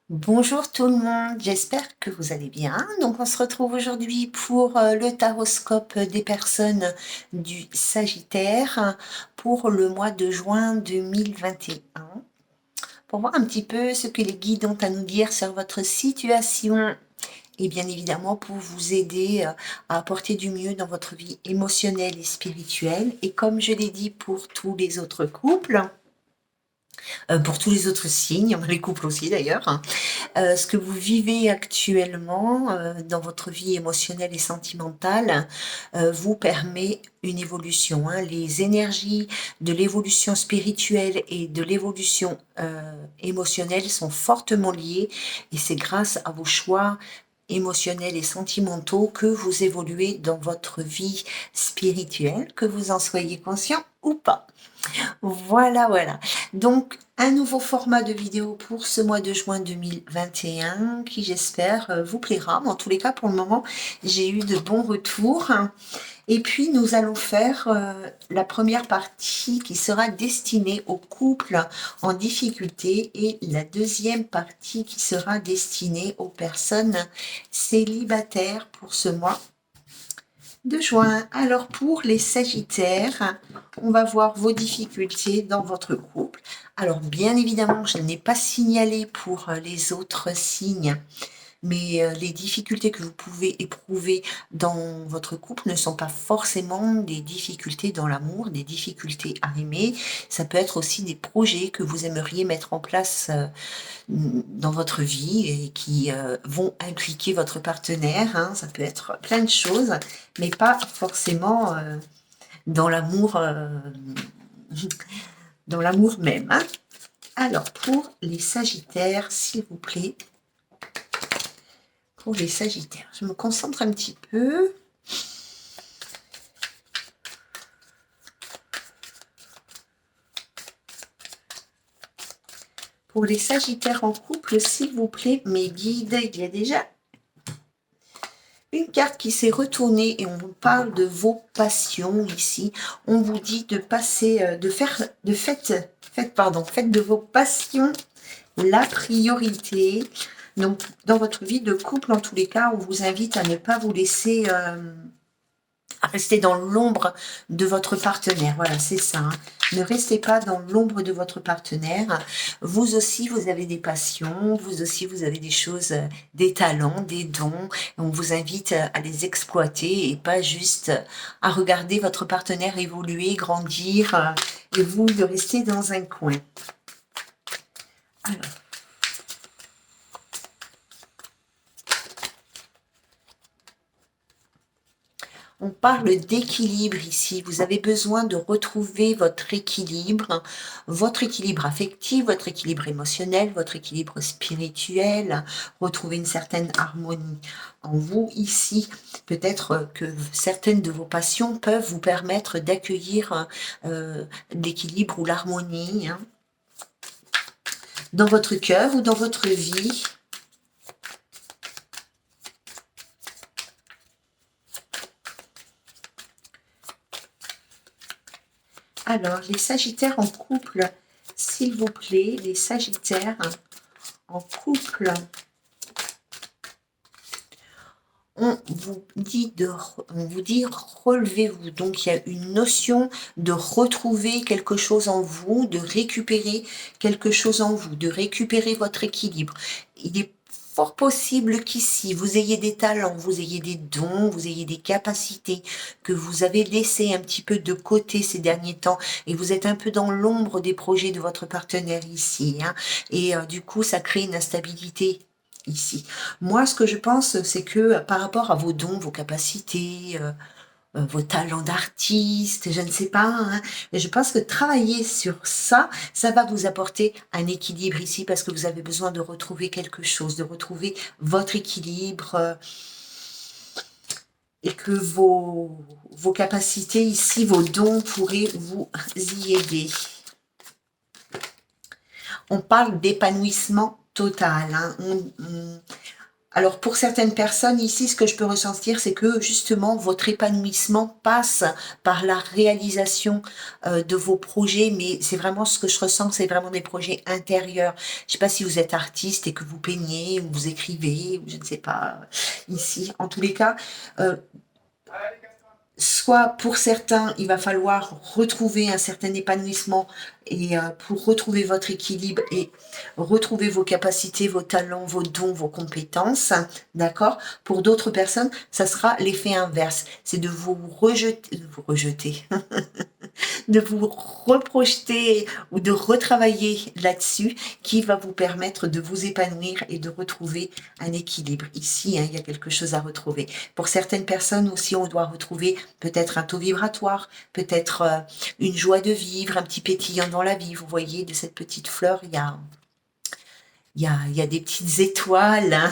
Bonjour tout le monde, j'espère que vous allez bien. Donc on se retrouve aujourd'hui pour le taroscope des personnes du Sagittaire pour le mois de juin 2021, pour voir un petit peu ce que les guides ont à nous dire sur votre situation et bien évidemment pour vous aider à apporter du mieux dans votre vie émotionnelle et spirituelle. Et comme je l'ai dit pour tous les autres couples, pour tous les autres signes, les couples aussi d'ailleurs, hein, ce que vous vivez actuellement dans votre vie émotionnelle et sentimentale vous permet une évolution, hein. Les énergies de l'évolution spirituelle et de l'évolution émotionnelle sont fortement liées et c'est grâce à vos choix émotionnels et sentimentaux que vous évoluez dans votre vie spirituelle, que vous en soyez conscient ou pas. Voilà, voilà. Donc, un nouveau format de vidéo pour ce mois de juin 2021 qui, j'espère, vous plaira. En tous les cas, pour le moment, j'ai eu de bons retours. Et puis, nous allons faire la première partie qui sera destinée aux couples en difficulté et la deuxième partie qui sera destinée aux personnes célibataires pour ce mois de juin. Alors pour les Sagittaires, on va voir vos difficultés dans votre couple. Alors bien évidemment, je n'ai pas signalé pour les autres signes, mais les difficultés que vous pouvez éprouver dans votre couple ne sont pas forcément des difficultés dans l'amour, des difficultés à aimer. Ça peut être aussi des projets que vous aimeriez mettre en place dans votre vie et qui vont impliquer votre partenaire, hein. Ça peut être plein de choses, mais pas forcément dans l'amour dans l'amour même, hein. Alors, pour les Sagittaires, s'il vous plaît, pour les Sagittaires, je me concentre un petit peu. Pour les Sagittaires en couple, s'il vous plaît, mes guides, il y a déjà une carte qui s'est retournée et on vous parle de vos passions ici. On vous dit de passer, faites de vos passions la priorité. Donc, dans votre vie de couple, en tous les cas, on vous invite à ne pas vous laisser à rester dans l'ombre de votre partenaire. Voilà, c'est ça, hein. Ne restez pas dans l'ombre de votre partenaire. Vous aussi, vous avez des passions. Vous aussi, vous avez des choses, des talents, des dons. On vous invite à les exploiter et pas juste à regarder votre partenaire évoluer, grandir et vous de rester dans un coin. Alors, on parle d'équilibre ici. Vous avez besoin de retrouver votre équilibre affectif, votre équilibre émotionnel, votre équilibre spirituel, retrouver une certaine harmonie en vous ici. Peut-être que certaines de vos passions peuvent vous permettre d'accueillir l'équilibre ou l'harmonie, hein, dans votre cœur ou dans votre vie. Alors, les Sagittaires en couple, s'il vous plaît, les Sagittaires en couple, on vous dit relevez-vous. Donc, il y a une notion de retrouver quelque chose en vous, de récupérer quelque chose en vous, de récupérer votre équilibre. Il est fort possible qu'ici, vous ayez des talents, vous ayez des dons, vous ayez des capacités que vous avez laissées un petit peu de côté ces derniers temps et vous êtes un peu dans l'ombre des projets de votre partenaire ici, hein. Et du coup, ça crée une instabilité ici. Moi, ce que je pense, c'est que par rapport à vos dons, vos capacités, vos talents d'artiste, je ne sais pas, hein, mais je pense que travailler sur ça, ça va vous apporter un équilibre ici parce que vous avez besoin de retrouver quelque chose, de retrouver votre équilibre et que vos capacités ici, vos dons pourraient vous y aider. On parle d'épanouissement total, hein. Alors pour certaines personnes ici, ce que je peux ressentir, c'est que justement votre épanouissement passe par la réalisation de vos projets, mais c'est vraiment ce que je ressens, c'est vraiment des projets intérieurs. Je sais pas si vous êtes artiste et que vous peignez ou vous écrivez, ou je ne sais pas, ici. En tous les cas, euh, soit pour certains, il va falloir retrouver un certain épanouissement et pour retrouver votre équilibre et retrouver vos capacités, vos talents, vos dons, vos compétences, d'accord? Pour d'autres personnes, ça sera l'effet inverse, c'est de vous rejeter, de vous reprojeter ou de retravailler là-dessus qui va vous permettre de vous épanouir et de retrouver un équilibre. Ici, hein, il y a quelque chose à retrouver. Pour certaines personnes aussi, on doit retrouver peut-être un taux vibratoire, peut-être une joie de vivre, un petit pétillant dans la vie. Vous voyez, de cette petite fleur, il y a des petites étoiles, hein.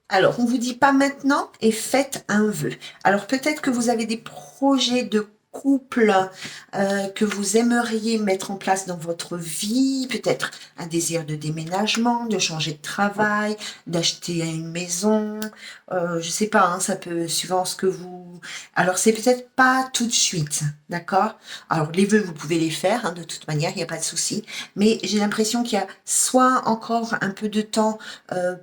Alors, on vous dit pas maintenant et faites un vœu. Alors peut-être que vous avez des projets de couple que vous aimeriez mettre en place dans votre vie, peut-être un désir de déménagement, de changer de travail, d'acheter une maison, je sais pas, hein, ça peut suivant ce que vous... Alors c'est peut-être pas tout de suite, d'accord? Alors les vœux vous pouvez les faire, hein, de toute manière, il n'y a pas de souci, mais j'ai l'impression qu'il y a soit encore un peu de temps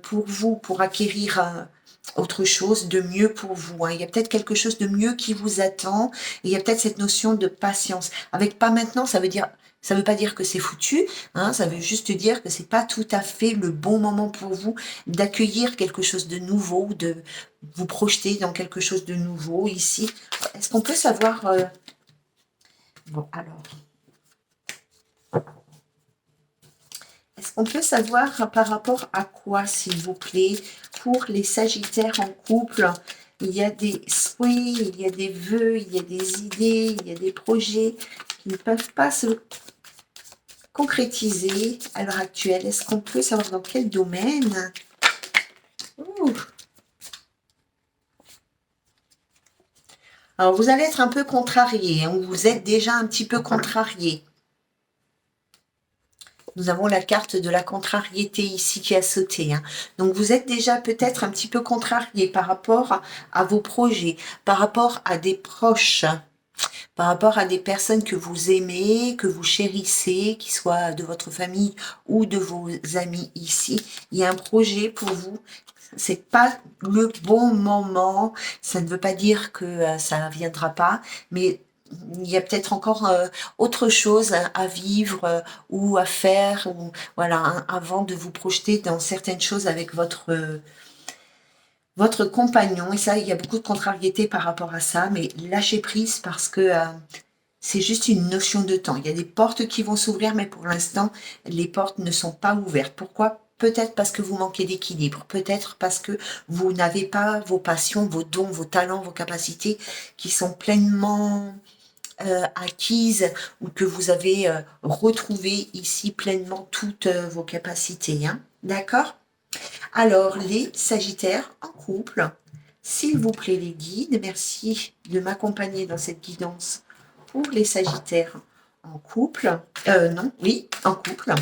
pour vous, pour acquérir autre chose de mieux pour vous, hein. Il y a peut-être quelque chose de mieux qui vous attend. Et il y a peut-être cette notion de patience. Avec pas maintenant, ça veut pas dire que c'est foutu, hein, ça veut juste dire que c'est pas tout à fait le bon moment pour vous d'accueillir quelque chose de nouveau, de vous projeter dans quelque chose de nouveau ici. Est-ce qu'on peut savoir... Bon, alors... Est-ce qu'on peut savoir par rapport à quoi, s'il vous plaît, pour les Sagittaires en couple, il y a des souhaits, il y a des vœux, il y a des idées, il y a des projets qui ne peuvent pas se concrétiser à l'heure actuelle. Est-ce qu'on peut savoir dans quel domaine? Ouh. Alors, vous allez être un peu contrarié, hein, ou vous êtes déjà un petit peu contrarié. Nous avons la carte de la contrariété ici qui a sauté, hein. Donc vous êtes déjà peut-être un petit peu contrarié par rapport à vos projets, par rapport à des proches, par rapport à des personnes que vous aimez, que vous chérissez, qui soient de votre famille ou de vos amis ici. Il y a un projet pour vous. C'est pas le bon moment. Ça ne veut pas dire que ça ne viendra pas, mais il y a peut-être encore autre chose à vivre ou à faire, ou voilà, hein, avant de vous projeter dans certaines choses avec votre compagnon. Et ça, il y a beaucoup de contrariété par rapport à ça, mais lâchez prise parce que c'est juste une notion de temps. Il y a des portes qui vont s'ouvrir, mais pour l'instant, les portes ne sont pas ouvertes. Pourquoi? Peut-être parce que vous manquez d'équilibre, peut-être parce que vous n'avez pas vos passions, vos dons, vos talents, vos capacités qui sont pleinement acquises, ou que vous avez retrouvé ici pleinement toutes vos capacités, hein. D'accord? Alors, les Sagittaires en couple, s'il vous plaît les guides, merci de m'accompagner dans cette guidance pour les Sagittaires en couple. Non, oui, en couple.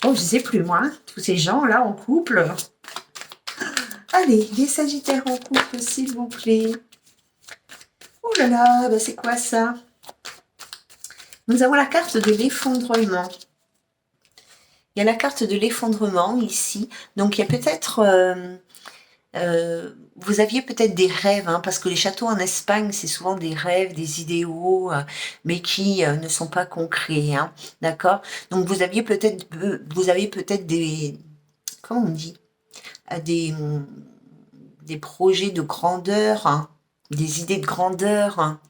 Oh, je sais plus moi, tous ces gens-là en couple. Allez, les Sagittaires en couple, s'il vous plaît. Oh là là, bah c'est quoi ça? Nous avons la carte de l'effondrement. Il y a la carte de l'effondrement ici. Donc, il y a peut-être... vous aviez peut-être des rêves, hein, parce que les châteaux en Espagne, c'est souvent des rêves, des idéaux, mais qui ne sont pas concrets, hein, d'accord? Donc vous avez peut-être des, comment on dit, des, des projets de grandeur, hein, des idées de grandeur, hein,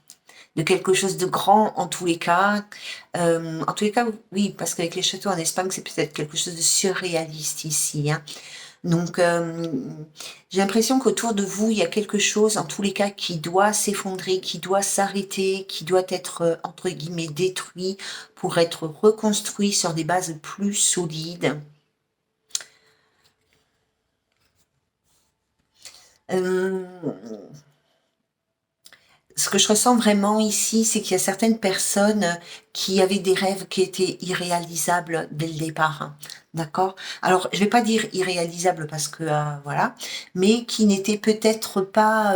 de quelque chose de grand en tous les cas. En tous les cas, oui, parce qu'avec les châteaux en Espagne, c'est peut-être quelque chose de surréaliste ici, hein. Donc, j'ai l'impression qu'autour de vous, il y a quelque chose, en tous les cas, qui doit s'effondrer, qui doit s'arrêter, qui doit être, entre guillemets, détruit pour être reconstruit sur des bases plus solides. Euh, Ce que je ressens vraiment ici, c'est qu'il y a certaines personnes qui avaient des rêves qui étaient irréalisables dès le départ, hein. D'accord? Alors, je vais pas dire irréalisables parce que voilà, mais qui n'étaient peut-être pas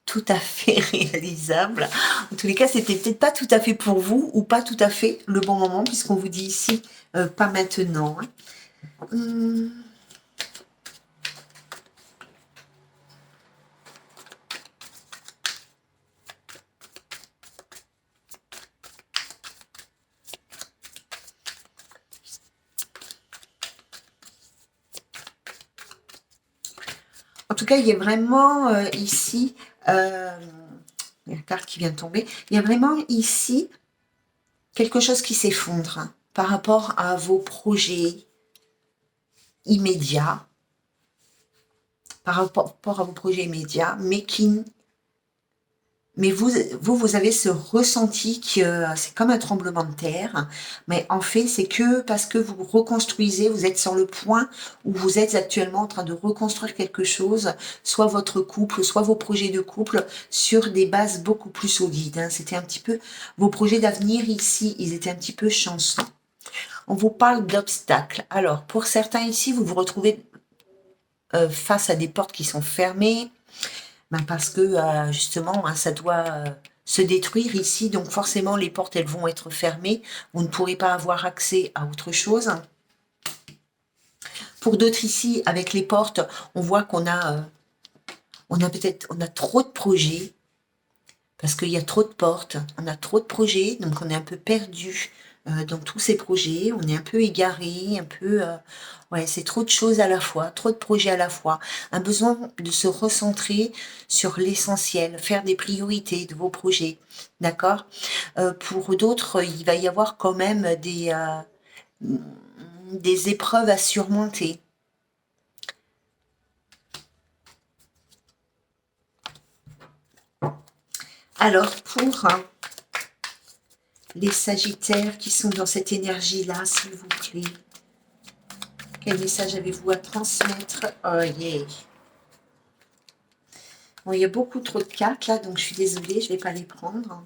tout à fait réalisables. En tous les cas, c'était peut-être pas tout à fait pour vous ou pas tout à fait le bon moment puisqu'on vous dit ici pas maintenant, hein. Hum. En tout cas, il y a vraiment ici, il y a une carte qui vient de tomber, il y a vraiment ici quelque chose qui s'effondre, hein, par rapport à vos projets immédiats, par rapport à vos projets immédiats, mais vous avez ce ressenti que c'est comme un tremblement de terre, mais en fait, c'est que parce que vous reconstruisez, vous êtes sur le point où vous êtes actuellement en train de reconstruire quelque chose, soit votre couple, soit vos projets de couple, sur des bases beaucoup plus solides, hein. C'était un petit peu vos projets d'avenir ici, ils étaient un petit peu chancelants. On vous parle d'obstacles. Alors, pour certains ici, vous vous retrouvez face à des portes qui sont fermées, ben parce que justement, hein, ça doit se détruire ici, donc forcément, les portes, elles vont être fermées. Vous ne pourrez pas avoir accès à autre chose. Pour d'autres ici, avec les portes, on voit on a trop de projets, parce qu'il y a trop de portes, on a trop de projets, donc on est un peu perdu dans tous ces projets, on est un peu égaré, un peu... ouais, c'est trop de choses à la fois, trop de projets à la fois, un besoin de se recentrer sur l'essentiel, faire des priorités de vos projets, d'accord? Pour d'autres, il va y avoir quand même des épreuves à surmonter. Alors, pour les Sagittaires qui sont dans cette énergie-là, s'il vous plaît, quel message avez-vous à transmettre? Oh yeah. Bon, il y a beaucoup trop de cartes là, donc je suis désolée, je ne vais pas les prendre.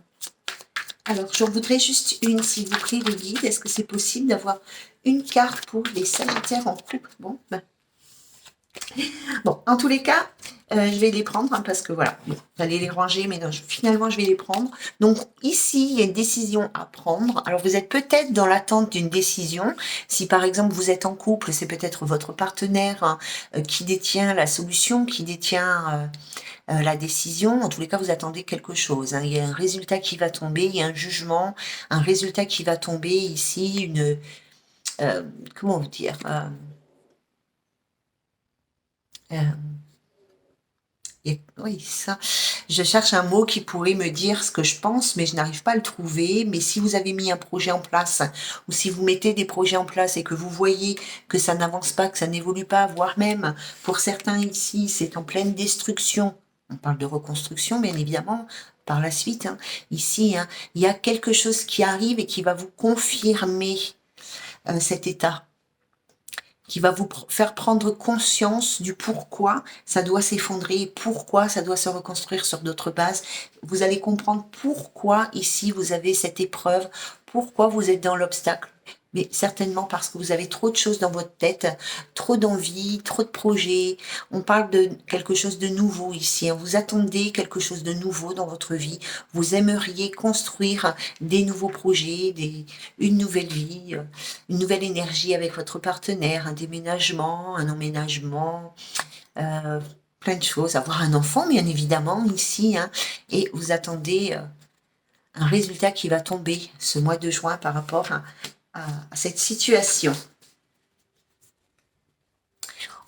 Alors, j'en voudrais juste une, s'il vous plaît, les guides. Est-ce que c'est possible d'avoir une carte pour les Sagittaires en couple? Bon, ben, bon, en tous les cas, je vais les prendre hein, parce que voilà, bon, j'allais les ranger, mais non, finalement, je vais les prendre. Donc ici, il y a une décision à prendre. Alors, vous êtes peut-être dans l'attente d'une décision. Si par exemple, vous êtes en couple, c'est peut-être votre partenaire hein, qui détient la solution, qui détient la décision. En tous les cas, vous attendez quelque chose, hein. Il y a un résultat qui va tomber, il y a un jugement, un résultat qui va tomber ici, comment vous dire, euh, oui, ça. Je cherche un mot qui pourrait me dire ce que je pense, mais je n'arrive pas à le trouver. Mais si vous avez mis un projet en place, ou si vous mettez des projets en place et que vous voyez que ça n'avance pas, que ça n'évolue pas, voire même, pour certains ici, c'est en pleine destruction. On parle de reconstruction, bien évidemment, par la suite, hein. Ici, hein, il y a quelque chose qui arrive et qui va vous confirmer cet état, qui va vous faire prendre conscience du pourquoi ça doit s'effondrer, pourquoi ça doit se reconstruire sur d'autres bases. Vous allez comprendre pourquoi ici vous avez cette épreuve, pourquoi vous êtes dans l'obstacle. Mais certainement parce que vous avez trop de choses dans votre tête, trop d'envie, trop de projets. On parle de quelque chose de nouveau ici, hein. Vous attendez quelque chose de nouveau dans votre vie. Vous aimeriez construire des nouveaux projets, une nouvelle vie, une nouvelle énergie avec votre partenaire, un déménagement, un emménagement, euh, plein de choses. Avoir un enfant, bien évidemment, ici, hein, et vous attendez un résultat qui va tomber ce mois de juin par rapport à cette situation.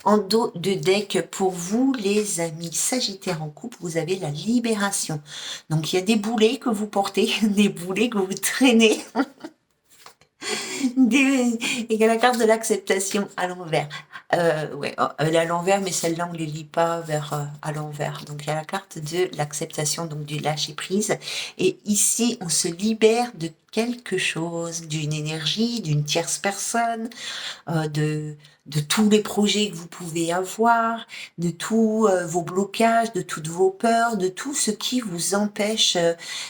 En dos de deck, pour vous, les amis Sagittaires en couple, vous avez la libération. Donc, il y a des boulets que vous portez, des boulets que vous traînez. Et la carte de l'acceptation à l'envers. Ouais, elle est à l'envers, mais celle-là, on ne les lit pas vers à l'envers. Donc, il y a la carte de l'acceptation, donc du lâcher-prise. Et ici, on se libère de quelque chose, d'une énergie, d'une tierce personne, de tous les projets que vous pouvez avoir, de tous vos blocages, de toutes vos peurs, de tout ce qui vous empêche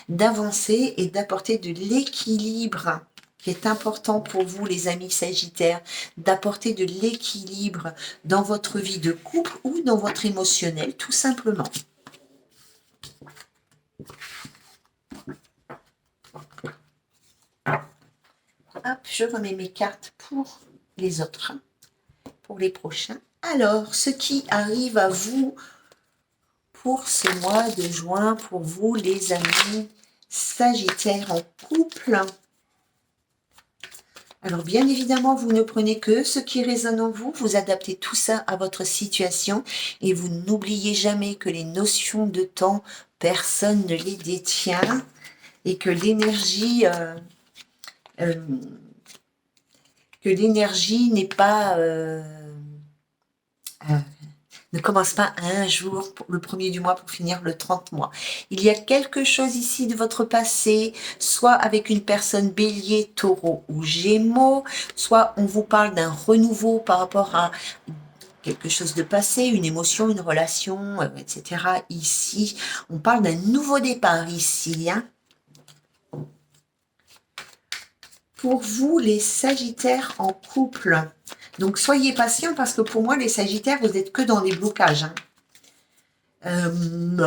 d'avancer et d'apporter de l'équilibre qui est important pour vous, les amis Sagittaires, d'apporter de l'équilibre dans votre vie de couple ou dans votre émotionnel, tout simplement. Hop, je remets mes cartes pour les autres, pour les prochains. Alors, ce qui arrive à vous pour ce mois de juin, pour vous, les amis Sagittaires en couple. Alors bien évidemment, vous ne prenez que ce qui résonne en vous, vous adaptez tout ça à votre situation et vous n'oubliez jamais que les notions de temps, personne ne les détient et que l'énergie n'est pas ne commence pas un jour, le premier du mois pour finir le 30 mois. Il y a quelque chose ici de votre passé, soit avec une personne bélier, taureau ou gémeaux, soit on vous parle d'un renouveau par rapport à quelque chose de passé, une émotion, une relation, etc. Ici, on parle d'un nouveau départ ici. Hein. Pour vous, les Sagittaires en couple, donc soyez patients parce que pour moi, les Sagittaires, vous n'êtes que dans les blocages. Hein.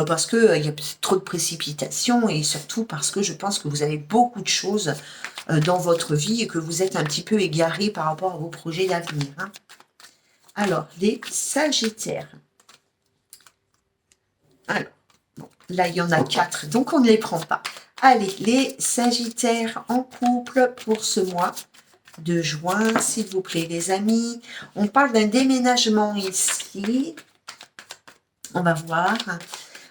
Parce qu'il y a trop de précipitations et surtout parce que je pense que vous avez beaucoup de choses dans votre vie et que vous êtes un petit peu égaré par rapport à vos projets d'avenir. Hein. Alors, les Sagittaires. Alors, bon, là, il y en a 4, donc on ne les prend pas. Allez, les Sagittaires en couple pour ce mois de juin, s'il vous plaît, les amis. On parle d'un déménagement ici. On va voir.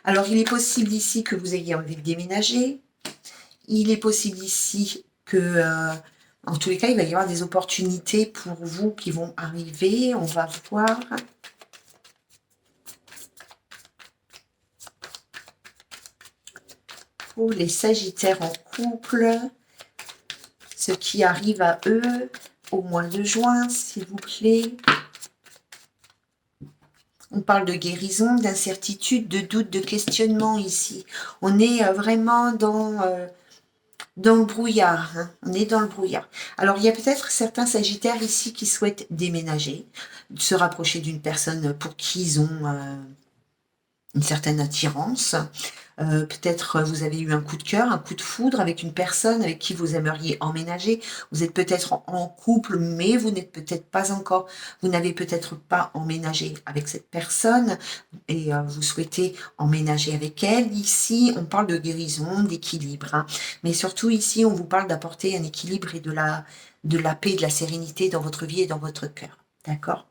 Alors, il est possible ici que vous ayez envie de déménager. Il est possible ici que, en tous les cas, il va y avoir des opportunités pour vous qui vont arriver. On va voir. Pour les Sagittaires en couple, ce qui arrive à eux au mois de juin, s'il vous plaît. On parle de guérison, d'incertitude, de doute, de questionnement ici. On est vraiment dans le brouillard. Hein. On est dans le brouillard. Alors, il y a peut-être certains Sagittaires ici qui souhaitent déménager, se rapprocher d'une personne pour qui ils ont une certaine attirance. Peut-être vous avez eu un coup de cœur, un coup de foudre avec une personne avec qui vous aimeriez emménager. Vous êtes peut-être en couple, mais vous n'êtes peut-être pas encore, vous n'avez peut-être pas emménagé avec cette personne et vous souhaitez emménager avec elle. Ici, on parle de guérison, d'équilibre. Hein. Mais surtout ici, on vous parle d'apporter un équilibre et de la paix, de la sérénité dans votre vie et dans votre cœur. D'accord ?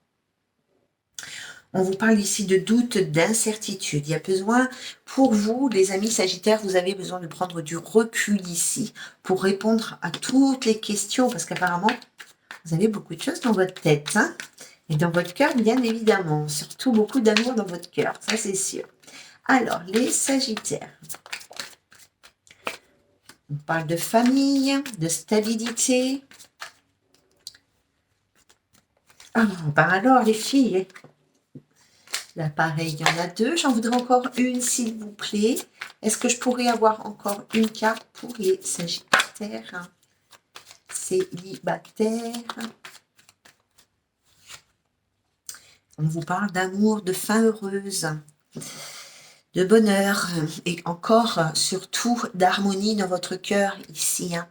On vous parle ici de doute, d'incertitude. Il y a besoin, pour vous, les amis Sagittaires, vous avez besoin de prendre du recul ici pour répondre à toutes les questions, parce qu'apparemment, vous avez beaucoup de choses dans votre tête. Hein, et dans votre cœur, bien évidemment. Surtout beaucoup d'amour dans votre cœur, ça c'est sûr. Alors, les Sagittaires. On parle de famille, de stabilité. Ah, ben alors, les filles, là, pareil, il y en a 2. J'en voudrais encore une, s'il vous plaît. Est-ce que je pourrais avoir encore une carte pour les Sagittaires célibataires? On vous parle d'amour, de fin heureuse, de bonheur et encore, surtout, d'harmonie dans votre cœur ici. Hein.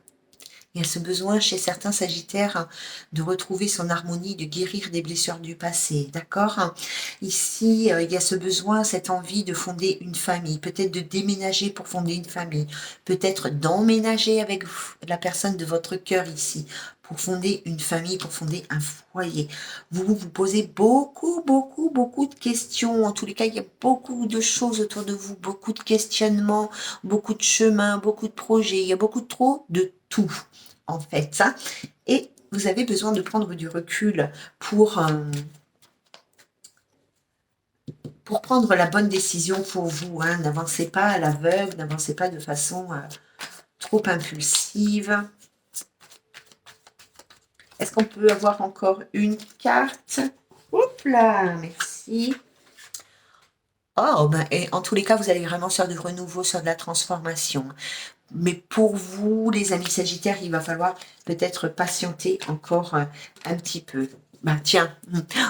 Il y a ce besoin chez certains Sagittaires de retrouver son harmonie, de guérir des blessures du passé, d'accord? Ici, il y a ce besoin, cette envie de fonder une famille, peut-être de déménager pour fonder une famille, peut-être d'emménager avec la personne de votre cœur ici, pour fonder une famille, pour fonder un foyer. Vous vous posez beaucoup de questions. En tous les cas, il y a beaucoup de choses autour de vous, beaucoup de questionnements, beaucoup de chemins, beaucoup de projets. Il y a beaucoup trop de tout en fait. Hein. Et vous avez besoin de prendre du recul pour prendre la bonne décision pour vous. Hein. N'avancez pas à l'aveugle, n'avancez pas de façon trop impulsive. Est-ce qu'on peut avoir encore une carte? Hop là, merci. Oh, ben, et en tous les cas, vous allez vraiment sur du renouveau, sur de la transformation. Mais pour vous, les amis Sagittaires, il va falloir peut-être patienter encore un petit peu. Ben tiens,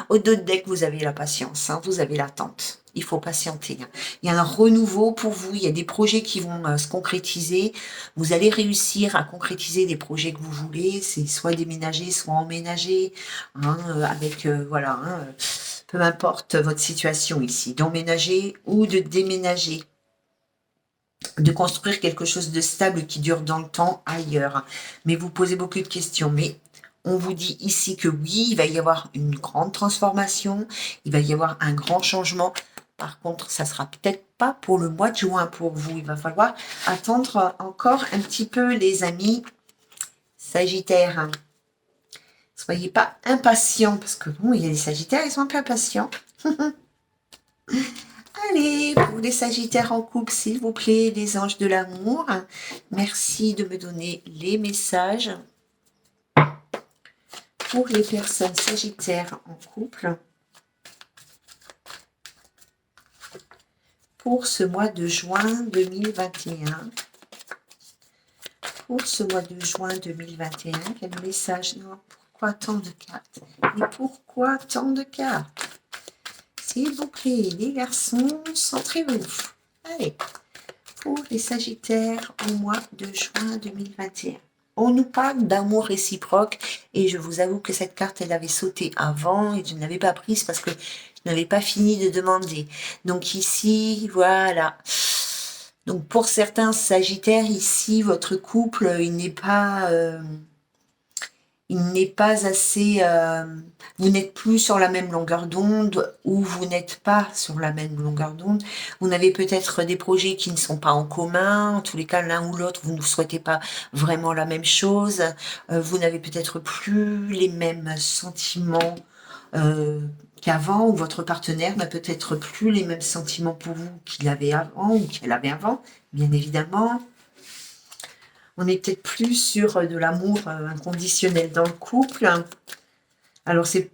au dos de deck, vous avez la patience, hein, vous avez l'attente. Il faut patienter. Hein. Il y a un renouveau pour vous, il y a des projets qui vont se concrétiser. Vous allez réussir à concrétiser des projets que vous voulez. C'est soit déménager, soit emménager, hein, avec, voilà, hein, peu importe votre situation ici, d'emménager ou de déménager, de construire quelque chose de stable qui dure dans le temps ailleurs. Mais vous posez beaucoup de questions. Mais on vous dit ici que oui, il va y avoir une grande transformation, il va y avoir un grand changement. Par contre, ça sera peut-être pas pour le mois de juin pour vous. Il va falloir attendre encore un petit peu, les amis Sagittaires. Soyez pas impatients, parce que bon, il y a des Sagittaires, ils sont un peu impatients. Allez, pour les Sagittaires en couple, s'il vous plaît, les anges de l'amour, merci de me donner les messages. Pour les personnes Sagittaires en couple, pour ce mois de juin 2021, pour ce mois de juin 2021, quel message? Non, pourquoi tant de cartes? Et pourquoi tant de cartes? S'il vous plaît, les garçons, centrez-vous. Allez, pour les Sagittaires au mois de juin 2021. On nous parle d'amour réciproque et je vous avoue que cette carte, elle avait sauté avant et je ne l'avais pas prise parce que je n'avais pas fini de demander. Donc ici, voilà. Donc pour certains Sagittaires, ici, votre couple, il n'est pas assez, vous n'êtes plus sur la même longueur d'onde ou vous n'êtes pas sur la même longueur d'onde. Vous n'avez peut-être des projets qui ne sont pas en commun. En tous les cas, l'un ou l'autre, vous ne souhaitez pas vraiment la même chose. Vous n'avez peut-être plus les mêmes sentiments qu'avant, ou votre partenaire n'a peut-être plus les mêmes sentiments pour vous qu'il avait avant ou qu'elle avait avant, bien évidemment. On est peut-être plus sur de l'amour inconditionnel dans le couple. Alors, c'est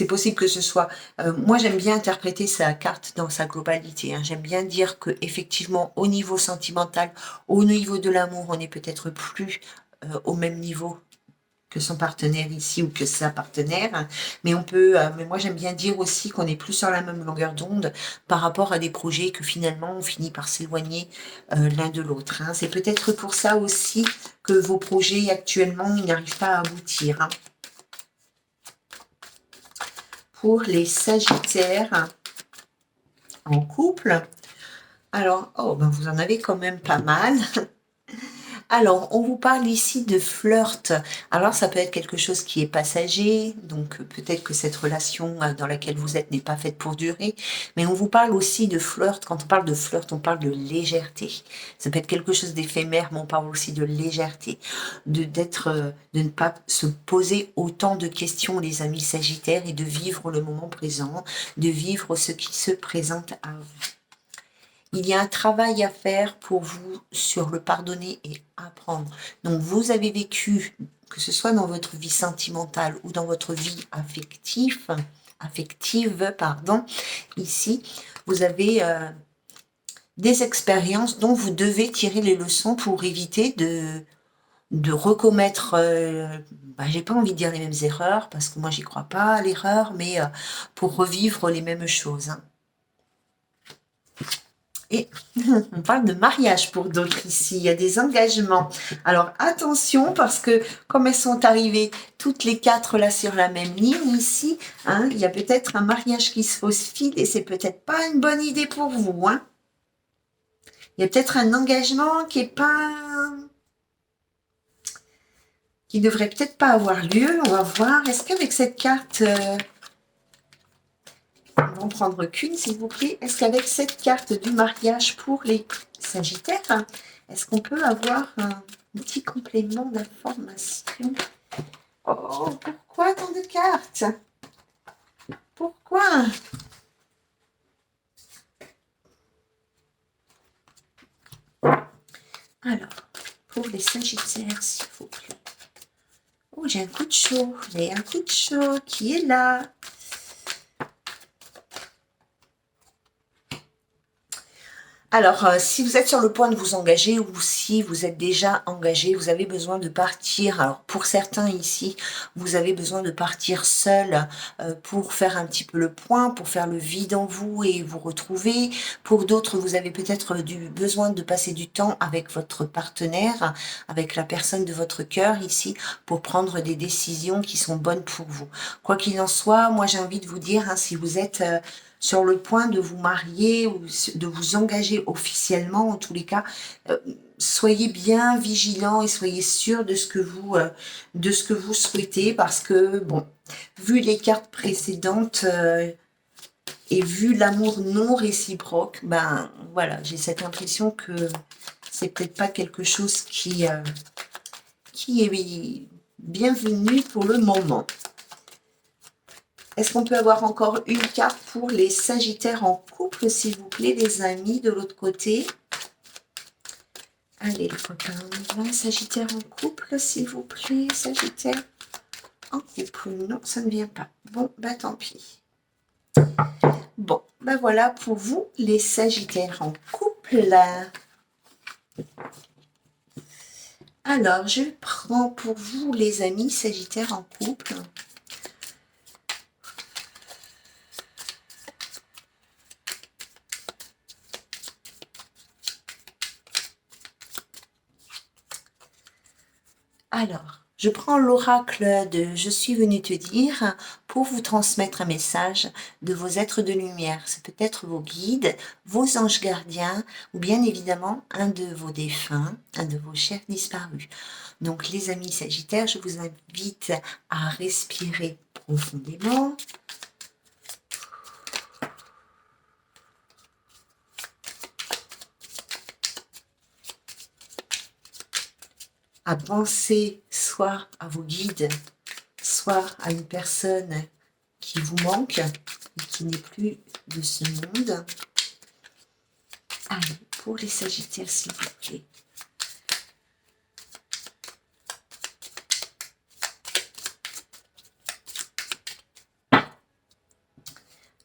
possible que ce soit... moi, j'aime bien interpréter sa carte dans sa globalité. Hein. J'aime bien dire que effectivement, au niveau sentimental, au niveau de l'amour, on n'est peut-être plus au même niveau que son partenaire ici ou que sa partenaire. Mais mais moi, j'aime bien dire aussi qu'on est plus sur la même longueur d'onde par rapport à des projets que finalement, on finit par s'éloigner l'un de l'autre. Hein. C'est peut-être pour ça aussi que vos projets actuellement n'arrivent pas à aboutir. Hein. Pour les Sagittaires en couple, alors, oh, ben vous en avez quand même pas mal. Alors, on vous parle ici de flirt. Alors, ça peut être quelque chose qui est passager, donc peut-être que cette relation dans laquelle vous êtes n'est pas faite pour durer, mais on vous parle aussi de flirt. Quand on parle de flirt, on parle de légèreté. Ça peut être quelque chose d'éphémère, mais on parle aussi de légèreté, de ne pas se poser autant de questions, les amis Sagittaires, et de vivre le moment présent, de vivre ce qui se présente à vous. Il y a un travail à faire pour vous sur le pardonner et apprendre. Donc, vous avez vécu, que ce soit dans votre vie sentimentale ou dans votre vie affective, ici, vous avez des expériences dont vous devez tirer les leçons pour éviter de recommettre, j'ai pas envie de dire les mêmes erreurs, parce que moi, j'y crois pas à l'erreur, mais pour revivre les mêmes choses. Hein. Et on parle de mariage pour d'autres ici, il y a des engagements. Alors attention, parce que comme elles sont arrivées toutes les quatre là sur la même ligne ici, hein, il y a peut-être un mariage qui se fausse-file et c'est peut-être pas une bonne idée pour vous. Hein. Il y a peut-être un engagement qui devrait peut-être pas avoir lieu. On va voir. Est-ce qu'avec cette carte... on va en prendre qu'une, s'il vous plaît. Est-ce qu'avec cette carte du mariage pour les Sagittaires, est-ce qu'on peut avoir un petit complément d'information Oh, pourquoi tant de cartes? Pourquoi? Alors, pour les Sagittaires, s'il vous plaît. Oh, j'ai un coup de chaud. J'ai un coup de chaud qui est là. Alors, si vous êtes sur le point de vous engager ou si vous êtes déjà engagé, vous avez besoin de partir. Alors, pour certains ici, vous avez besoin de partir seul pour faire un petit peu le point, pour faire le vide en vous et vous retrouver. Pour d'autres, vous avez peut-être besoin de passer du temps avec votre partenaire, avec la personne de votre cœur ici, pour prendre des décisions qui sont bonnes pour vous. Quoi qu'il en soit, moi j'ai envie de vous dire, hein, si vous êtes sur le point de vous marier ou de vous engager officiellement, en tous les cas, soyez bien vigilants et soyez sûrs de ce que vous souhaitez, parce que, bon, vu les cartes précédentes et vu l'amour non réciproque, ben voilà, j'ai cette impression que c'est peut-être pas quelque chose qui est bienvenu pour le moment. Est-ce qu'on peut avoir encore une carte pour les Sagittaires en couple, s'il vous plaît, les amis, de l'autre côté? Allez, les copains, on y va. Sagittaire en couple, s'il vous plaît. Sagittaire en couple. Non, ça ne vient pas. Bon, bah tant pis. Bon, bah voilà pour vous, les Sagittaires en couple. Alors, je prends pour vous, les amis Sagittaires en couple. Alors, je prends l'oracle de Je suis venu te dire pour vous transmettre un message de vos êtres de lumière. C'est peut-être vos guides, vos anges gardiens ou bien évidemment un de vos défunts, un de vos chers disparus. Donc les amis Sagittaires, je vous invite à respirer profondément. À penser soit à vos guides, soit à une personne qui vous manque et qui n'est plus de ce monde. Allez, pour les Sagittaires, s'il vous plaît.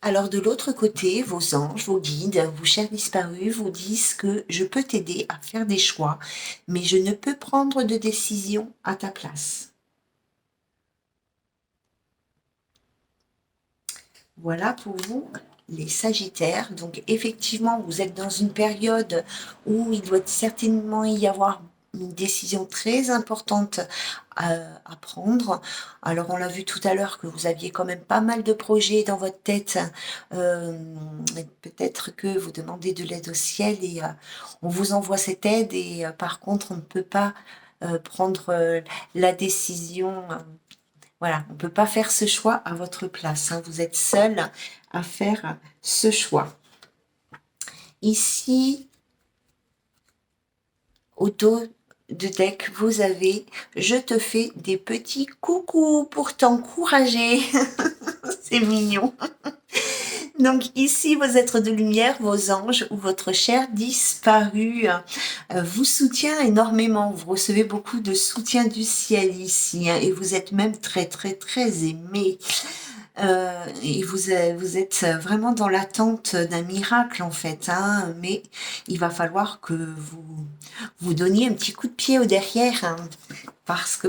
Alors de l'autre côté, vos anges, vos guides, vos chers disparus vous disent que je peux t'aider à faire des choix, mais je ne peux prendre de décision à ta place. Voilà pour vous, les Sagittaires. Donc effectivement, vous êtes dans une période où il doit certainement y avoir une décision très importante à prendre. Alors on l'a vu tout à l'heure que vous aviez quand même pas mal de projets dans votre tête. Peut-être que vous demandez de l'aide au ciel et on vous envoie cette aide et par contre on ne peut pas prendre la décision. Voilà, on ne peut pas faire ce choix à votre place, hein. Vous êtes seul à faire ce choix. Ici, au dos de deck, vous avez « Je te fais des petits coucous pour t'encourager ». C'est mignon. Donc ici, vos êtres de lumière, vos anges ou votre cher disparu vous soutient énormément. Vous recevez beaucoup de soutien du ciel ici, hein, et vous êtes même très très très aimé. Et vous êtes vraiment dans l'attente d'un miracle en fait, hein, mais il va falloir que vous donniez un petit coup de pied au derrière, hein, parce que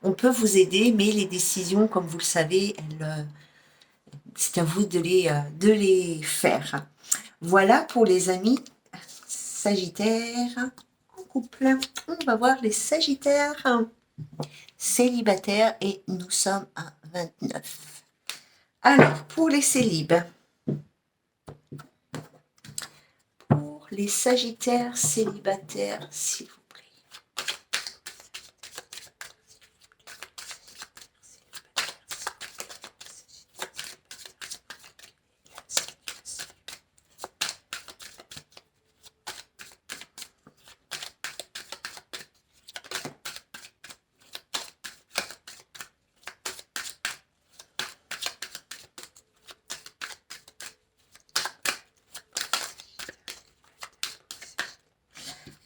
on peut vous aider, mais les décisions, comme vous le savez, c'est à vous de les faire. Voilà pour les amis Sagittaires en couple. On va voir les Sagittaires célibataires et nous sommes à 29. Alors, pour les célibes, pour les Sagittaires célibataires, s'il vous plaît.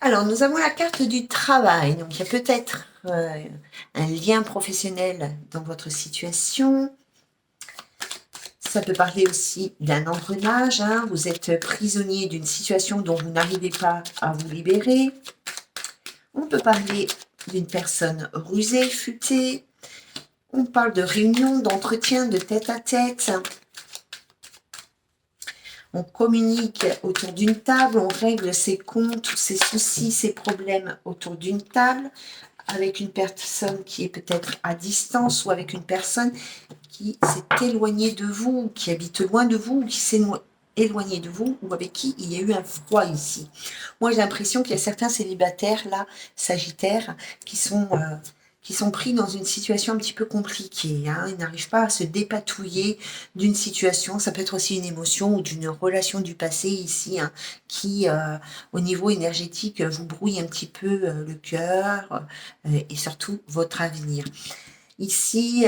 Alors, nous avons la carte du travail. Donc, il y a peut-être un lien professionnel dans votre situation. Ça peut parler aussi d'un engrenage. Hein. Vous êtes prisonnier d'une situation dont vous n'arrivez pas à vous libérer. On peut parler d'une personne rusée, futée. On parle de réunion, d'entretien, de tête-à-tête. On communique autour d'une table, on règle ses comptes, ses soucis, ses problèmes autour d'une table, avec une personne qui est peut-être à distance ou avec une personne qui s'est éloignée de vous, qui habite loin de vous, ou qui s'est éloigné de vous, ou avec qui il y a eu un froid ici. Moi, j'ai l'impression qu'il y a certains célibataires, là, sagittaires, qui sont pris dans une situation un petit peu compliquée. Hein. Ils n'arrivent pas à se dépatouiller d'une situation. Ça peut être aussi une émotion ou d'une relation du passé ici, hein, qui, au niveau énergétique, vous brouille un petit peu le cœur et surtout votre avenir. Ici,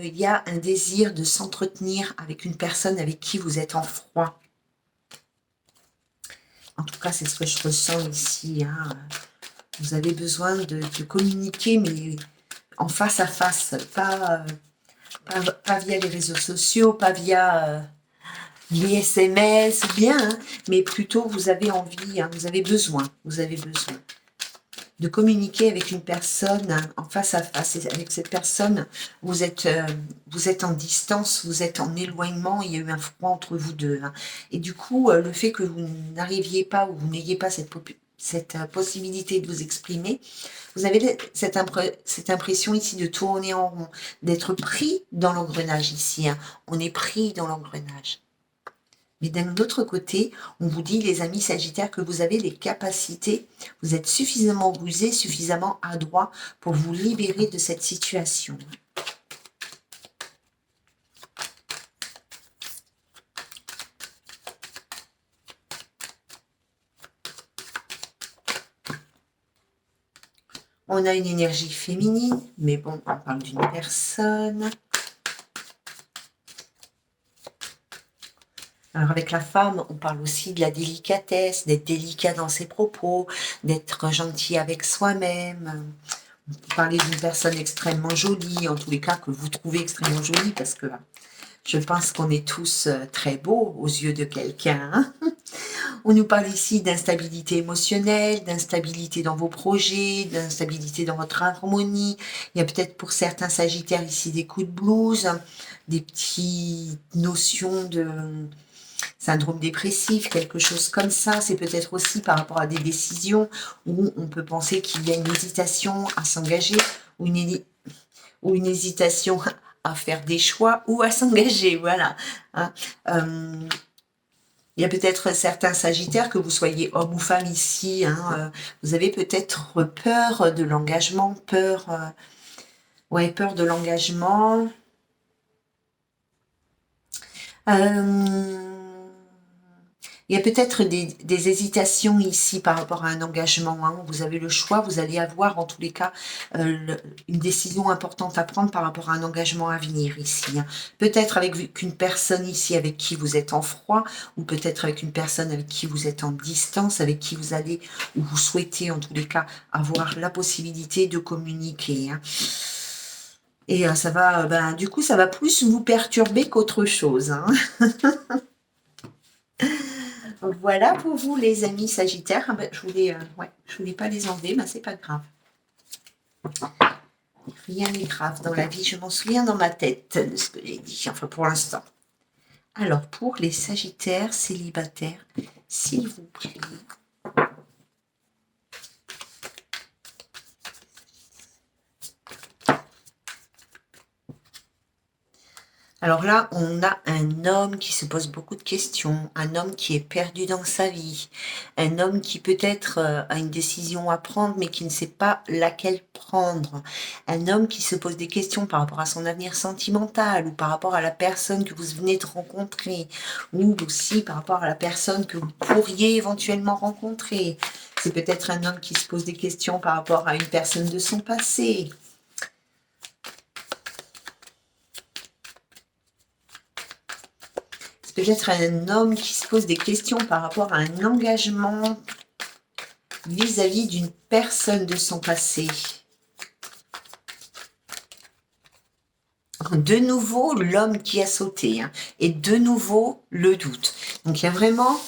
il y a un désir de s'entretenir avec une personne avec qui vous êtes en froid. En tout cas, c'est ce que je ressens ici. Hein. Vous avez besoin de communiquer, mais en face à face, pas via les réseaux sociaux, pas via les SMS, bien, hein, mais plutôt vous avez envie, hein, vous avez besoin de communiquer avec une personne hein, en face à face. Et avec cette personne, vous êtes en distance, vous êtes en éloignement, il y a eu un froid entre vous deux. Hein. Et du coup, le fait que vous n'arriviez pas ou vous n'ayez pas cette possibilité de vous exprimer, vous avez cette impression ici de tourner en rond, d'être pris dans l'engrenage ici. Hein. On est pris dans l'engrenage. Mais d'un autre côté, on vous dit, les amis sagittaires, que vous avez les capacités, vous êtes suffisamment rusé, suffisamment adroit pour vous libérer de cette situation. On a une énergie féminine, mais bon, on parle d'une personne. Alors avec la femme, on parle aussi de la délicatesse, d'être délicat dans ses propos, d'être gentil avec soi-même. On peut parler d'une personne extrêmement jolie, en tous les cas que vous trouvez extrêmement jolie, parce que je pense qu'on est tous très beaux aux yeux de quelqu'un. Hein. On nous parle ici d'instabilité émotionnelle, d'instabilité dans vos projets, d'instabilité dans votre harmonie. Il y a peut-être pour certains sagittaires ici des coups de blues, des petites notions de syndrome dépressif, quelque chose comme ça. C'est peut-être aussi par rapport à des décisions où on peut penser qu'il y a une hésitation à s'engager ou une hésitation à faire des choix ou à s'engager, voilà. Hein. Il y a peut-être certains sagittaires, que vous soyez homme ou femme ici, hein, vous avez peut-être peur de l'engagement, peur de l'engagement. Il y a peut-être des hésitations ici par rapport à un engagement. Hein. Vous avez le choix, vous allez avoir en tous les cas une décision importante à prendre par rapport à un engagement à venir ici. Hein. Peut-être avec une personne ici avec qui vous êtes en froid, ou peut-être avec une personne avec qui vous êtes en distance, avec qui vous allez, ou vous souhaitez en tous les cas, avoir la possibilité de communiquer. Hein. Et ça va, du coup, ça va plus vous perturber qu'autre chose. Hein. Voilà pour vous les amis sagittaires. Ah ben, je voulais pas les enlever, mais c'est pas grave. Rien n'est grave dans la vie, je m'en souviens dans ma tête de ce que j'ai dit, enfin pour l'instant. Alors pour les sagittaires célibataires, s'il vous plaît. Alors là, on a un homme qui se pose beaucoup de questions, un homme qui est perdu dans sa vie, un homme qui peut-être a une décision à prendre mais qui ne sait pas laquelle prendre, un homme qui se pose des questions par rapport à son avenir sentimental ou par rapport à la personne que vous venez de rencontrer ou aussi par rapport à la personne que vous pourriez éventuellement rencontrer. C'est peut-être un homme qui se pose des questions par rapport à une personne de son passé. Peut-être un homme qui se pose des questions par rapport à un engagement vis-à-vis d'une personne de son passé. De nouveau, l'homme qui a sauté, hein, et de nouveau, le doute. Donc, il y a vraiment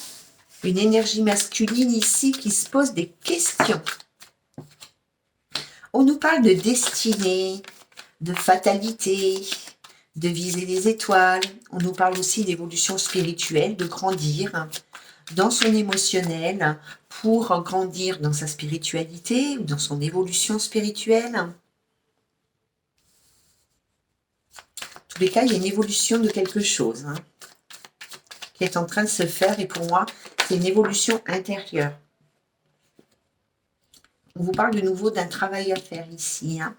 une énergie masculine ici qui se pose des questions. On nous parle de destinée, de fatalité, de viser les étoiles. On nous parle aussi d'évolution spirituelle, de grandir, hein, dans son émotionnel pour grandir dans sa spiritualité ou dans son évolution spirituelle. En tous les cas, il y a une évolution de quelque chose, hein, qui est en train de se faire, et pour moi, c'est une évolution intérieure. On vous parle de nouveau d'un travail à faire ici, hein.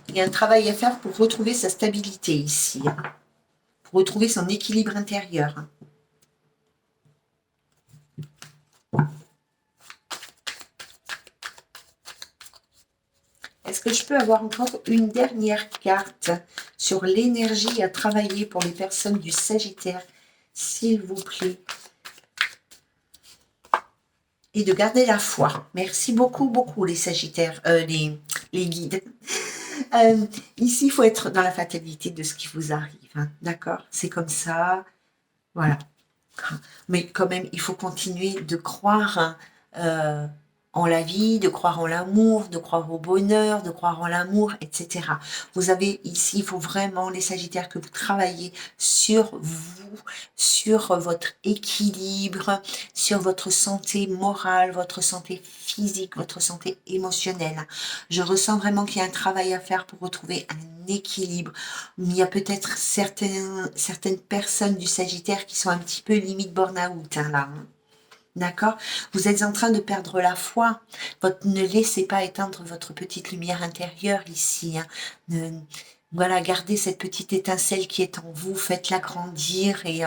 Il y a un travail à faire pour retrouver sa stabilité ici, hein, pour retrouver son équilibre intérieur, hein. Est-ce que je peux avoir encore une dernière carte sur l'énergie à travailler pour les personnes du Sagittaire, s'il vous plaît? Et de garder la foi. Merci beaucoup, beaucoup les Sagittaires, les guides. Ici, il faut être dans la fatalité de ce qui vous arrive, hein, d'accord? C'est comme ça, voilà. Mais quand même, il faut continuer de croire, hein, en la vie, de croire en l'amour, de croire au bonheur, de croire en l'amour, etc. Vous avez ici, il faut vraiment, les Sagittaires, que vous travaillez sur vous, sur votre équilibre, sur votre santé morale, votre santé physique, votre santé émotionnelle. Je ressens vraiment qu'il y a un travail à faire pour retrouver un équilibre. Il y a peut-être certaines personnes du Sagittaire qui sont un petit peu limite burn-out, hein, là. Hein. D'accord? Vous êtes en train de perdre la foi. Ne laissez pas éteindre votre petite lumière intérieure ici, hein. Voilà, gardez cette petite étincelle qui est en vous, faites-la grandir et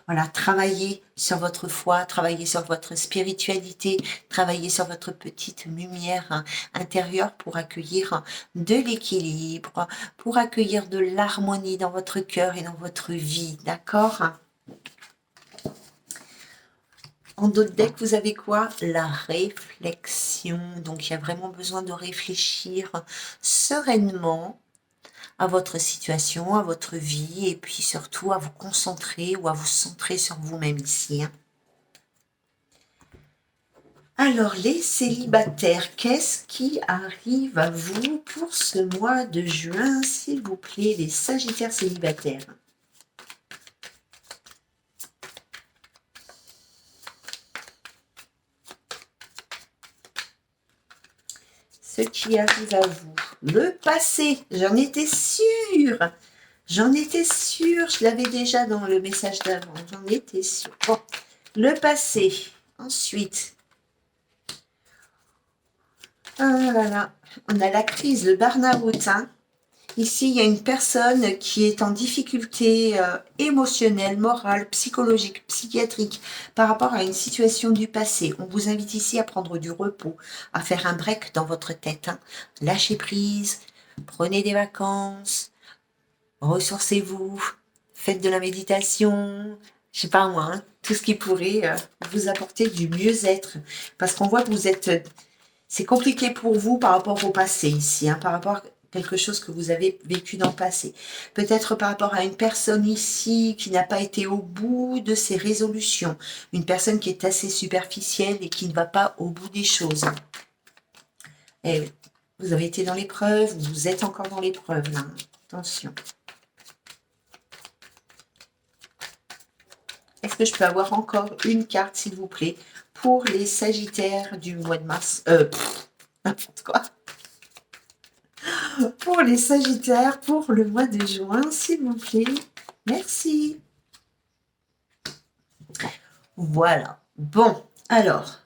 voilà, travaillez sur votre foi, travaillez sur votre spiritualité, travaillez sur votre petite lumière, hein, intérieure pour accueillir de l'équilibre, pour accueillir de l'harmonie dans votre cœur et dans votre vie, d'accord? En d'autres decks, vous avez quoi? La réflexion. Donc, il y a vraiment besoin de réfléchir sereinement à votre situation, à votre vie, et puis surtout à vous concentrer ou à vous centrer sur vous-même ici, hein. Alors, les célibataires, qu'est-ce qui arrive à vous pour ce mois de juin, s'il vous plaît, les Sagittaires célibataires? Ce qui arrive à vous. Le passé, j'en étais sûre. J'en étais sûre, je l'avais déjà dans le message d'avant, j'en étais sûre. Bon, le passé. Ensuite, ah là là, on a la crise, le burn-out, hein. Ici, il y a une personne qui est en difficulté émotionnelle, morale, psychologique, psychiatrique par rapport à une situation du passé. On vous invite ici à prendre du repos, à faire un break dans votre tête, hein. Lâchez prise, prenez des vacances, ressourcez-vous, faites de la méditation, je sais pas moi, hein, tout ce qui pourrait vous apporter du mieux-être. Parce qu'on voit que vous êtes... c'est compliqué pour vous par rapport au passé ici, hein, par rapport à quelque chose que vous avez vécu dans le passé. Peut-être par rapport à une personne ici qui n'a pas été au bout de ses résolutions. Une personne qui est assez superficielle et qui ne va pas au bout des choses. Et vous avez été dans l'épreuve, vous êtes encore dans l'épreuve là. Attention. Est-ce que je peux avoir encore une carte, s'il vous plaît, pour les Sagittaires du mois de mars? N'importe quoi. Pour les Sagittaires, pour le mois de juin, s'il vous plaît. Merci. Voilà. Bon, alors,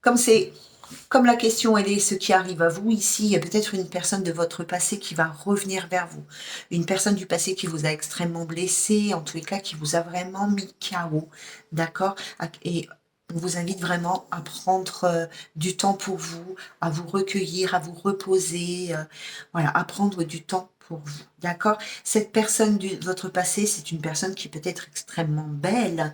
comme la question, elle est ce qui arrive à vous, ici, il y a peut-être une personne de votre passé qui va revenir vers vous. Une personne du passé qui vous a extrêmement blessé, en tous les cas, qui vous a vraiment mis KO. D'accord? Et on vous invite vraiment à prendre du temps pour vous, à vous recueillir, à vous reposer, voilà, à prendre du temps pour vous, d'accord? Cette personne de votre passé, c'est une personne qui peut être extrêmement belle,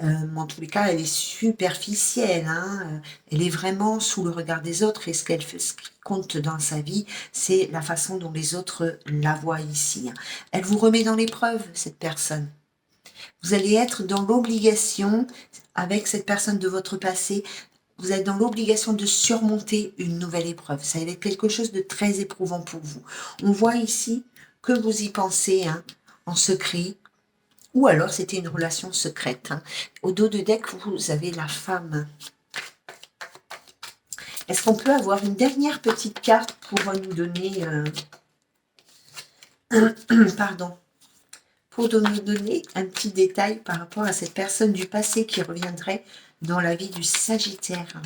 mais en tous les cas, elle est superficielle, hein, elle est vraiment sous le regard des autres et ce qu'elle fait, ce qui compte dans sa vie, c'est la façon dont les autres la voient ici, hein. Elle vous remet dans l'épreuve, cette personne. Vous allez être dans l'obligation, avec cette personne de votre passé, vous êtes dans l'obligation de surmonter une nouvelle épreuve. Ça va être quelque chose de très éprouvant pour vous. On voit ici que vous y pensez, hein, en secret, ou alors c'était une relation secrète, hein. Au dos de deck, vous avez la femme. Est-ce qu'on peut avoir une dernière petite carte pour nous donner... pardon. Pour nous donner un petit détail par rapport à cette personne du passé qui reviendrait dans la vie du Sagittaire.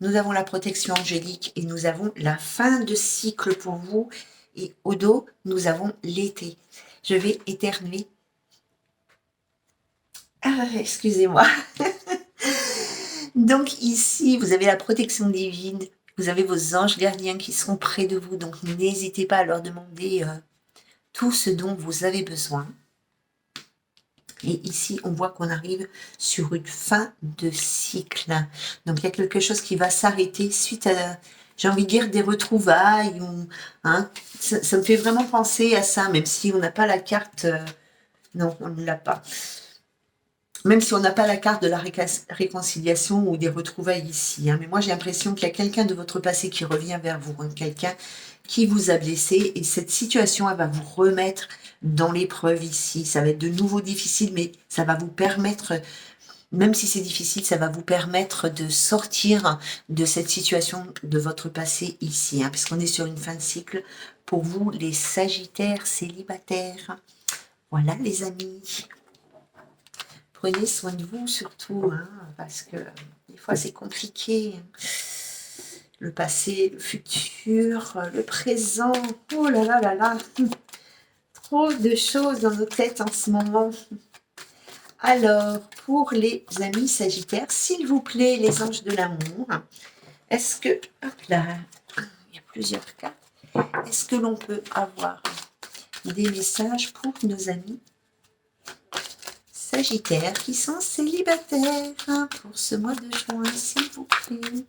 Nous avons la protection angélique et nous avons la fin de cycle pour vous. Et au dos, nous avons l'été. Je vais éternuer. Ah, excusez-moi. Donc ici, vous avez la protection divine. Vous avez vos anges gardiens qui sont près de vous. Donc n'hésitez pas à leur demander tout ce dont vous avez besoin. Et ici, on voit qu'on arrive sur une fin de cycle. Donc, il y a quelque chose qui va s'arrêter suite à, j'ai envie de dire, des retrouvailles. Ou, hein, ça me fait vraiment penser à ça, même si on n'a pas la carte... non, on ne l'a pas. Même si on n'a pas la carte de la réconciliation ou des retrouvailles ici. Hein, mais moi, j'ai l'impression qu'il y a quelqu'un de votre passé qui revient vers vous. Hein, quelqu'un qui vous a blessé. Et cette situation, elle va vous remettre dans l'épreuve ici. Ça va être de nouveau difficile, mais ça va vous permettre, même si c'est difficile, ça va vous permettre de sortir de cette situation de votre passé ici. Hein, parce qu'on est sur une fin de cycle. Pour vous, les Sagittaires célibataires. Voilà, les amis. Prenez soin de vous surtout, hein, parce que des fois c'est compliqué. Le passé, le futur, le présent. Oh là là là là. Trop de choses dans nos têtes en ce moment. Alors, pour les amis Sagittaires, s'il vous plaît, les anges de l'amour, est-ce que... Hop là, il y a plusieurs cas. Est-ce que l'on peut avoir des messages pour nos amis Sagittaires qui sont célibataires pour ce mois de juin, s'il vous plaît.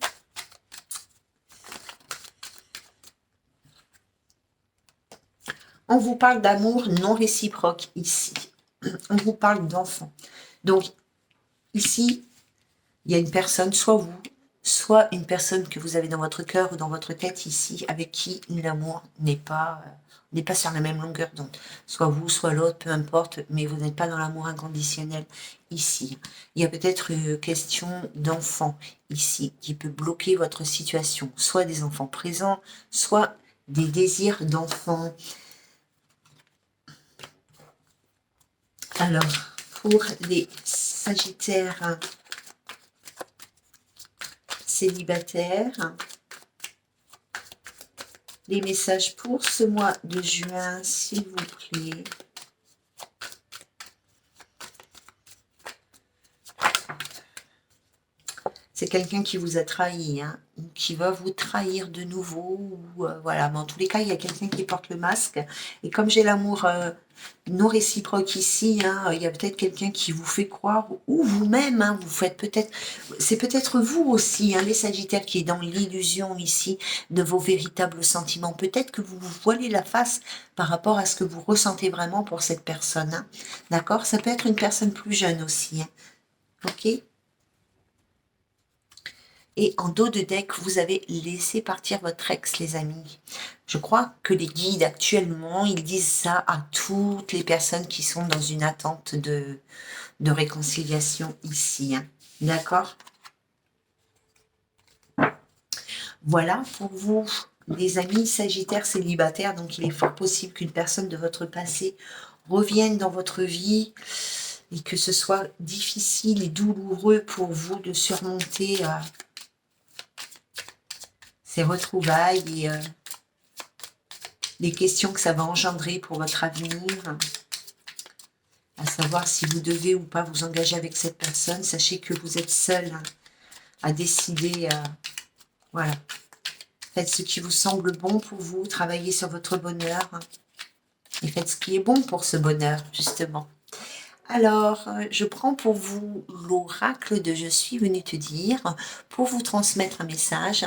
On vous parle d'amour non réciproque ici. On vous parle d'enfants. Donc, ici, il y a une personne, soit vous, soit une personne que vous avez dans votre cœur ou dans votre tête ici, avec qui l'amour n'est pas sur la même longueur d'onde. Soit vous, soit l'autre, peu importe, mais vous n'êtes pas dans l'amour inconditionnel ici. Il y a peut-être une question d'enfant ici qui peut bloquer votre situation. Soit des enfants présents, soit des désirs d'enfants. Alors, pour les Sagittaires célibataires, les messages pour ce mois de juin, s'il vous plaît. C'est quelqu'un qui vous a trahi, hein, ou qui va vous trahir de nouveau, ou voilà. Mais en tous les cas, il y a quelqu'un qui porte le masque. Et comme j'ai l'amour non réciproque ici, hein, il y a peut-être quelqu'un qui vous fait croire, ou vous-même, hein, vous faites peut-être, c'est peut-être vous aussi, hein, les Sagittaires, qui est dans l'illusion ici de vos véritables sentiments. Peut-être que vous vous voilez la face par rapport à ce que vous ressentez vraiment pour cette personne. Hein. D'accord? Ça peut être une personne plus jeune aussi. Hein. Ok? Et en dos de deck, vous avez laissé partir votre ex, les amis. Je crois que les guides actuellement, ils disent ça à toutes les personnes qui sont dans une attente de réconciliation ici. Hein. D'accord? Voilà pour vous, les amis Sagittaires célibataires. Donc, il est fort possible qu'une personne de votre passé revienne dans votre vie et que ce soit difficile et douloureux pour vous de surmonter ces retrouvailles et les questions que ça va engendrer pour votre avenir, à savoir si vous devez ou pas vous engager avec cette personne. Sachez que vous êtes seul à décider, voilà. Faites ce qui vous semble bon pour vous, travaillez sur votre bonheur et faites ce qui est bon pour ce bonheur, justement. Alors, je prends pour vous l'oracle de Je suis venu te dire pour vous transmettre un message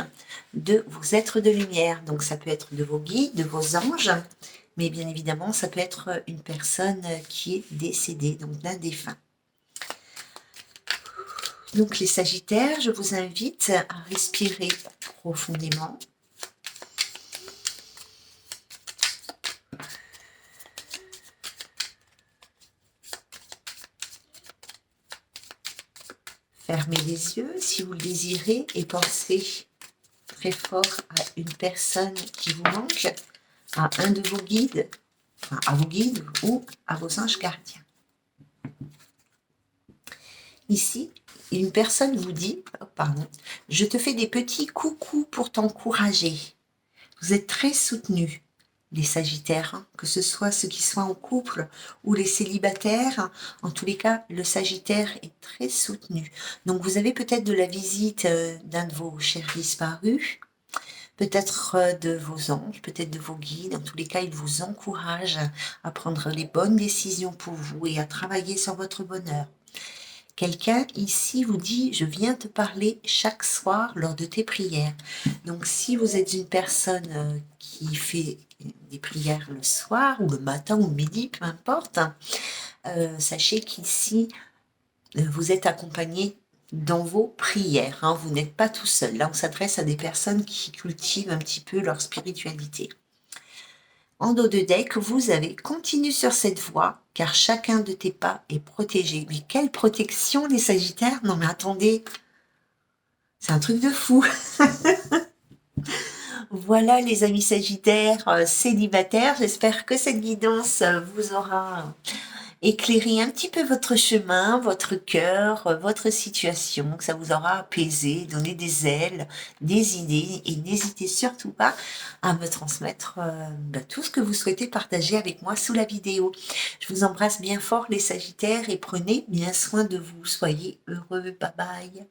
de vos êtres de lumière. Donc, ça peut être de vos guides, de vos anges, mais bien évidemment, ça peut être une personne qui est décédée, donc d'un défunt. Donc, les Sagittaires, je vous invite à respirer profondément. Fermez les yeux si vous le désirez et pensez très fort à une personne qui vous manque, à un de vos guides, enfin à vos guides ou à vos anges gardiens. Ici, une personne vous dit, pardon, je te fais des petits coucous pour t'encourager. Vous êtes très soutenus, les Sagittaires, hein, que ce soit ceux qui sont en couple ou les célibataires. En tous les cas, le Sagittaire est très soutenu. Donc vous avez peut-être de la visite d'un de vos chers disparus, peut-être de vos anges, peut-être de vos guides. En tous les cas, ils vous encouragent à prendre les bonnes décisions pour vous et à travailler sur votre bonheur. Quelqu'un ici vous dit « Je viens te parler chaque soir lors de tes prières ». Donc, si vous êtes une personne qui fait des prières le soir ou le matin ou le midi, peu importe, sachez qu'ici, vous êtes accompagné dans vos prières. Hein, vous n'êtes pas tout seul. Là, on s'adresse à des personnes qui cultivent un petit peu leur spiritualité. En dos de deck, vous avez « Continue sur cette voie, car chacun de tes pas est protégé ». Mais quelle protection, les Sagittaires? Non mais attendez, c'est un truc de fou. Voilà les amis Sagittaires célibataires, j'espère que cette guidance vous aura éclairé un petit peu votre chemin, votre cœur, votre situation, que ça vous aura apaisé, donné des ailes, des idées, et n'hésitez surtout pas à me transmettre tout ce que vous souhaitez partager avec moi sous la vidéo. Je vous embrasse bien fort les Sagittaires et prenez bien soin de vous. Soyez heureux, bye bye.